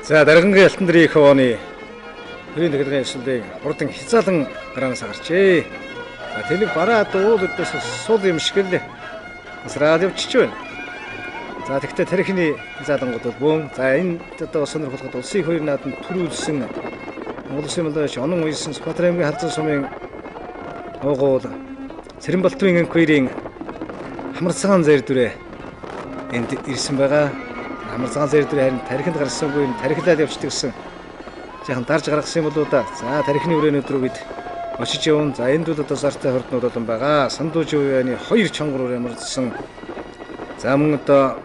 За даргангийн алтан дэрийн хооны төрийн тахилгын ёслолыг хурдан хязаалан гараанаас гарчээ. За тэлэг бараа дуу өдөөс сул юм шиг л насраад явчихж байна. За тэгвэл тарихны хязаалангууд бол бөөн. За энэ одоо сонирхолтой улсын хоёр нааданд төрүүлсэн Монгол Улсын малдаач онон уйсан Сүхбаатарын аймгийн халзан сумын уугуул Цэрэнбалтын энхүүрийн хамар цагаан зэр дүрээ энд ирсэн байгаа. Хамар цагаан зэр дүрээ харин тариханд гарсангүй тарихлаад явчихдаг гэсэн жаахан дарж гаргасан юм болоо да. За тарихны үрээнүүд рүү бид очиж явна. За энд бол одоо зартай хорднууд болон байгаа. Сандуужийн үеийн хоёр чонгор ямарсан. За мөн одоо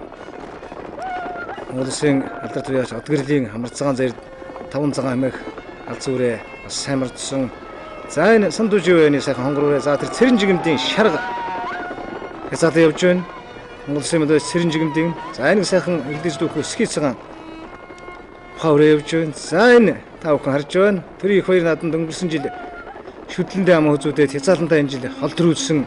Монгол Улсын алдар туяач Одгэрлийн хамар цагаан зэр 5 цагаан хэмээх алзан үрээ бас сайн мартсан. За энэ Сандуужийн үеийн сайхан хонгор үрээ. За тэр цэрэн жигэмдийн шарга хязаалаа явж байна. Монгол Улсын малдаач цэрэн жигэмдийн. За энэ сайхан элдэж дүүх өсгий цагаан хавраа явж байна. За энэ та бүхэн харж байна. Төрийн их хоёр нааданд өнгөрсөн жил шүтлэндээ ам хözүүдэд хязаалантаа энэ жил хол төрүүлсэн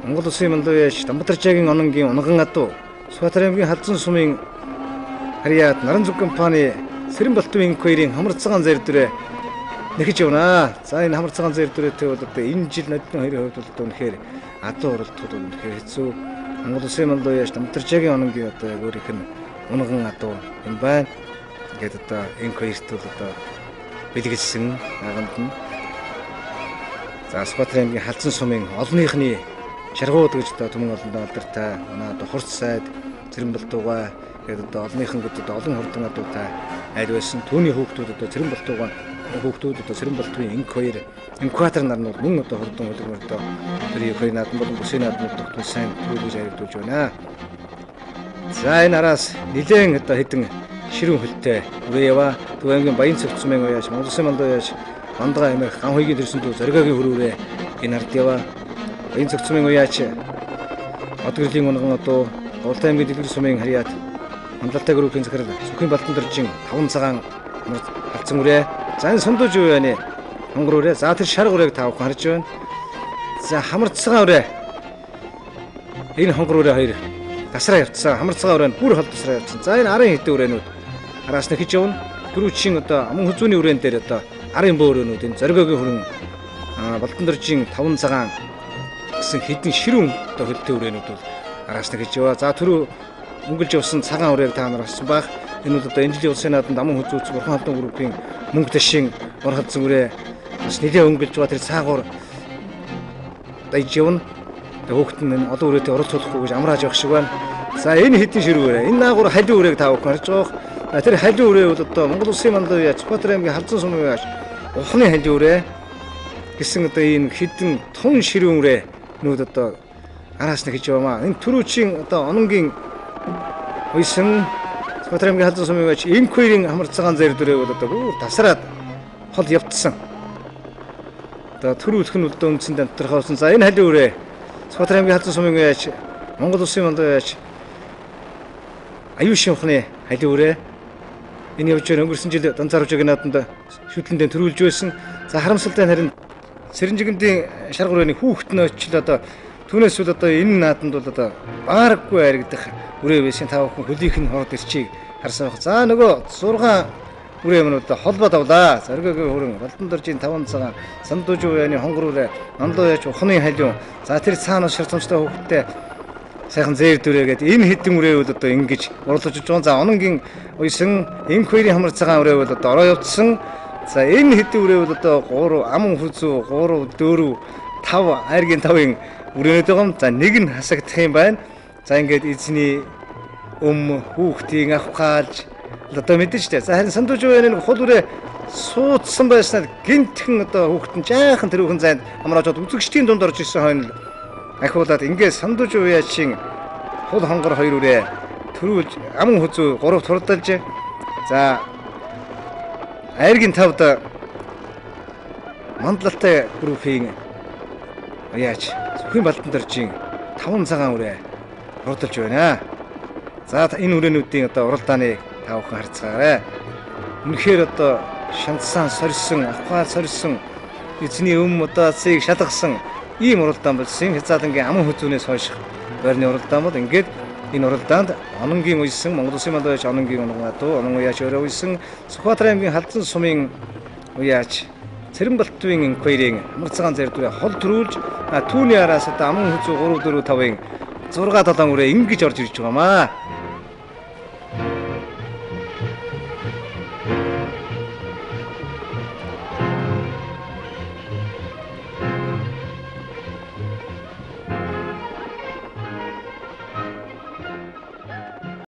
Монгол Улсын малдаач Дамбатарчаагийн ононгийн унган адуу Сүхбаатарын аймгийн халзан сумын харьяат наран зүг компани Цэрэнбалтын энхүүрийн хамар цагаан зэр дүрээ нэхэж явна. За энэ хамар цагаан зэр дүрээтэй бол одоо энэ жил нодны хоёрын хувьд бол одоо үнэхээр адуу оролдоход үнэхээр хэцүү. Монгол Улсын малдаач Дамбатарчаагийн ононгийн одоо өөрийнх нь унган адуу юм байна. Ингээд одоо энхүүрт бол одоо бэлгэлсэн аганд нь. За Сүхбаатарын аймгийн халзан сумын олонхны шаргууд гэж одоо түмэн олондоо алдартай манай одоо хурц сайд Цэрэнбалтуугаа гэдэг одоо олонхын гэдэг олон хурдан адуутай айл байсан. Түүний хүүхдүүд одоо Цэрэнбалтуугаа хүүхдүүд одоо Цэрэнбалтын энкватор нар нь мөн одоо хурдан үлгэр одоо төрийн хоёр наадан болон бүсийн наадмууд тогтмол сайн төлөвлөж хариулж байна. За энэ араас нэлээд одоо хэдэн ширүүн хөлтэй үрээ ява. Төв аймгийн Баян цогцмын уяаш Монгол Улсын малдаач Бандгаа хэмээх хан хоёгийн төрсөн дүү зоригагийн хөрөөрээ энэ ард ява. Баян цогцмын уяач Одгэрлийн унган одоо Ултай аймгийн дэлгэр сумын харьяат Мандалтай группийн захирал Сүхийн Балтан доржин 5 цагаан халзан үрээ. За энэ Сандуужийн үеийн хонгор үрээ. За тэр шарга үрээг та бүхэн харж байна. За хамар цагаан үрээ. Энэ хонгор үрээ хоёр тасраа явцсан. Хамар цагаан үрээ нь бүр хол тасраа явцсан. За энэ арын хэдэн үрээнүүд араас нь хийж явна. Дөрөвчийн одоо аман хүзүүний үрээн дээр одоо арын бөөрөнүүд энэ зоригагийн хүрэн Балтан доржин 5 цагаан гэсэн хэдэн ширүүн одоо хөлтэй үрээнүүд бол араас нь хийж яваа. За түрүү өнгөлж явсан цагаан үрээг та нар харсан баг. Энэ бол одоо энэ жилийн улсын нааданд аман хүзүүц Бурхан халдун группийн мөнгө ташин ор халзан үрээ бас нэлээд өнгөлж байгаа тэр цаагуур дайж явна. Тэгээ хөөхт нь олон үрээтэй оролцохгүй гэж амрааж явах шиг байна. За энэ хэдэн ширүү үрээ. Энэ наагур халиу үрээг та бүхэн харж байгаа. Тэр халиу үрээ бол одоо Монгол Улсын малдаач Сүхбаатарын аймгийн халзан сумын уяач ухны халиу үрээ гэсэн одоо энэ хэдэн тун ширүүн үрээ нүүд одоо араас нь хийж яваа. Энэ түрүүчийн одоо ононгийн уйсан Сүхбаатарын аймгийн халзан сумын уяач энхүүрийн хамар цагаан зэр дүрээ бол одоо бүр тасраад хол явцсан. Одоо төрүүлэх нь үлдээ үндсэн дамтрахсан. За энэ халиу үрээ Сүхбаатарын аймгийн халзан сумын уяач Монгол Улсын малдаач аюушийн ухны халиу үрээ. Энэ явж байгаа өнгөрсөн жил Данцаарвчгийн нааданд шүтлэндээ төрүүлж байсан. За харамсалтай харин Цэрэнжигэмдийн шарга үрээний хүүхэд нь очил одоо түүнээс бол одоо энэ нааданд бол одоо баараггүй харагдах үрээ байсан. Та бүхэн хөлийнх нь хорд ирчийг харсан байх. За нөгөө 6 үрээ юм одоо холбоод авлаа. Зоригагийн хүрэн Балтан доржин 5 цагаан Сандуужийн үеийн хонгор үрээ Мандууяач ухны халиу. За тэр цаанаас ширцэмжтэй хүүхэдтэй сайхан зэр дүрээгээд энэ хэдэн үрээ бол одоо ингэж урлаж байгаа. За ононгийн уйсан энхүүрийн хамар цагаан үрээ бол одоо ороо явцсан. За энэ хэдэн үрээ бол одоо 3 аман хүзүү 3 4 5 айргийн 5-ын үрээнд байгаа. За нэг нь хасагдах юм байна. За ингээд эзний хүүхдийн авахгаалж одоо мэдээж дээ. За харин Сандуужийн үеийн хол үрээ суудсан байснаар гинтхэн одоо хүүхдэн жаахан тэрүүхэн зайд амрааж үзэгчдийн дунд орж ирсэн хойно ахиулаад ингээд Сандуужийн уяачийн хул хонгор хоёр үрээ төрүүлж аман хүзүү 3 турдалж. За айргийн 5-д Мандалтай группийн уяач Сүхийн Балтан доржин 5 цагаан үрээ урдалж байна. За энэ үрээнүүдийн одоо уралдааны та бүхэн харцгаарай. Үнэхээр одоо шантсан сорьсон, авхаа сорьсон эзний удаацыг шалгасан ийм уралдаан болсон. Хязаалангийн аман хүзүүнээс хойш байрны уралдаан бол ингээд Энэ уралдаанд Ононгийн уйсан Монгол Улсын мандууч Ононгийн Унгатуу, Онон уяач өөрөө уйсан Сүхбаатар аймгийн Халзан сумын уяач Цэрэнбалтын инквайрийн амар цагаан зэрдүрээ хол төрүүлж түүний араас одоо аман хүзүү 3 4 5-ын 6 7 үрээ ингэж орж ирж байгаамаа.